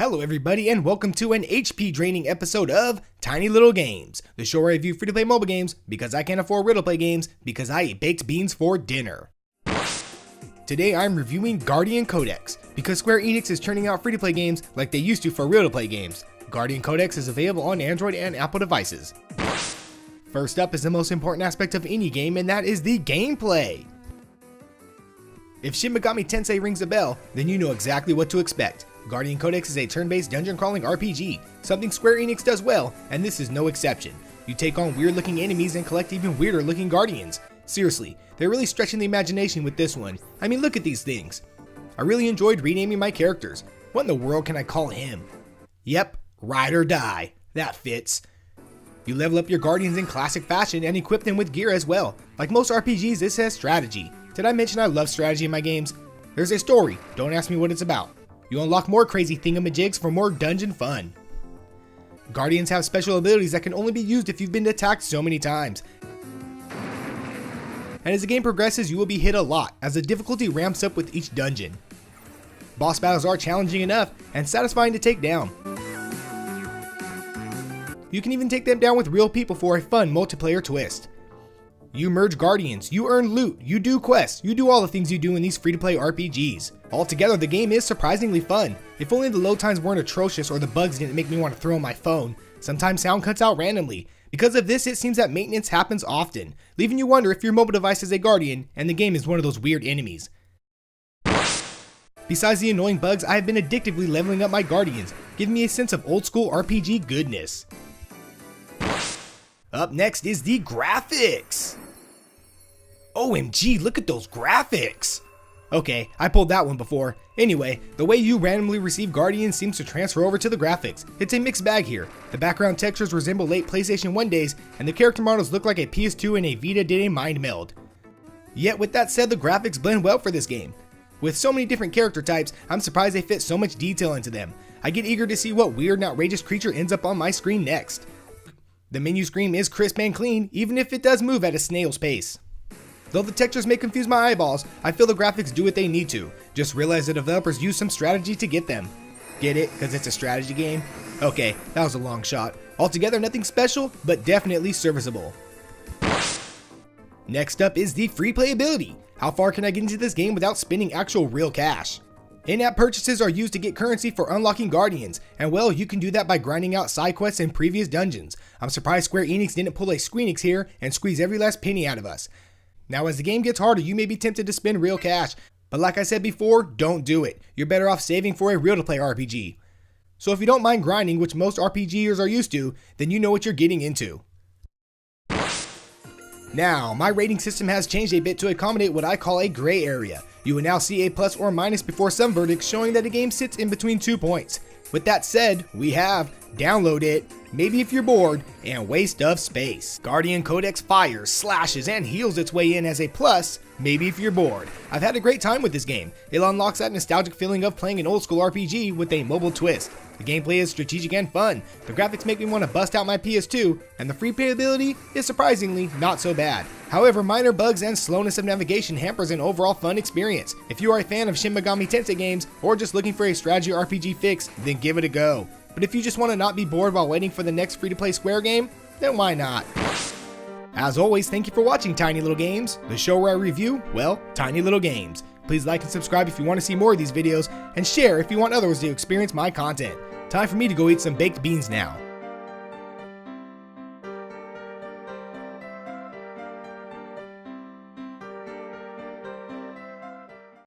Hello everybody and welcome to an HP draining episode of Tiny Little Games, the show where I review free-to-play mobile games because I can't afford riddle-play games because I eat baked beans for dinner. Today I'm reviewing Guardian Codex because Square Enix is churning out free-to-play games like they used to for riddle-play games. Guardian Codex is available on Android and Apple devices. First up is the most important aspect of any game, and that is the gameplay. If Shin Megami Tensei rings a bell, then you know exactly what to expect. Guardian Codex is a turn-based dungeon-crawling RPG, something Square Enix does well, and this is no exception. You take on weird-looking enemies and collect even weirder-looking guardians. Seriously, they're really stretching the imagination with this one. I mean, look at these things. I really enjoyed renaming my characters. What in the world can I call him? Yep, Ride or Die. That fits. You level up your guardians in classic fashion and equip them with gear as well. Like most RPGs, this has strategy. Did I mention I love strategy in my games? There's a story, don't ask me what it's about. You unlock more crazy thingamajigs for more dungeon fun. Guardians have special abilities that can only be used if you've been attacked so many times. And as the game progresses, you will be hit a lot as the difficulty ramps up with each dungeon. Boss battles are challenging enough and satisfying to take down. You can even take them down with real people for a fun multiplayer twist. You merge guardians, you earn loot, you do quests, you do all the things you do in these free-to-play RPGs. Altogether, the game is surprisingly fun. If only the load times weren't atrocious or the bugs didn't make me want to throw my phone. Sometimes sound cuts out randomly. Because of this, it seems that maintenance happens often, leaving you wonder if your mobile device is a guardian and the game is one of those weird enemies. Besides the annoying bugs, I have been addictively leveling up my guardians, giving me a sense of old-school RPG goodness. Up next is the graphics. OMG, look at those graphics! Okay, I pulled that one before. Anyway, the way you randomly receive guardians seems to transfer over to the graphics. It's a mixed bag here. The background textures resemble late PlayStation 1 days, and the character models look like a PS2 and a Vita did a mind meld. Yet with that said, the graphics blend well for this game. With so many different character types, I'm surprised they fit so much detail into them. I get eager to see what weird and outrageous creature ends up on my screen next. The menu screen is crisp and clean, even if it does move at a snail's pace. Though the textures may confuse my eyeballs, I feel the graphics do what they need to. Just realize the developers use some strategy to get them. Get it? Because it's a strategy game? Okay, that was a long shot. Altogether, nothing special, but definitely serviceable. Next up is the free playability. How far can I get into this game without spending actual real cash? In-app purchases are used to get currency for unlocking guardians, and well, you can do that by grinding out side quests in previous dungeons. I'm surprised Square Enix didn't pull a Squeenix here and squeeze every last penny out of us. Now as the game gets harder, you may be tempted to spend real cash, but like I said before, don't do it. You're better off saving for a real-to-play RPG. So if you don't mind grinding, which most RPGers are used to, then you know what you're getting into. Now, my rating system has changed a bit to accommodate what I call a gray area. You will now see a plus or minus before some verdicts showing that a game sits in between 2 points. With that said, we have download it, maybe if you're bored, and waste of space. Guardian Codex fires, slashes, and heals its way in as a plus, maybe if you're bored. I've had a great time with this game. It unlocks that nostalgic feeling of playing an old school RPG with a mobile twist. The gameplay is strategic and fun, the graphics make me want to bust out my PS2, and the free playability is surprisingly not so bad. However, minor bugs and slowness of navigation hampers an overall fun experience. If you are a fan of Shin Megami Tensei games, or just looking for a strategy RPG fix, then give it a go. But if you just want to not be bored while waiting for the next free-to-play Square game, then why not? As always, thank you for watching Tiny Little Games, the show where I review, well, tiny little games. Please like and subscribe if you want to see more of these videos, and share if you want others to experience my content. Time for me to go eat some baked beans now.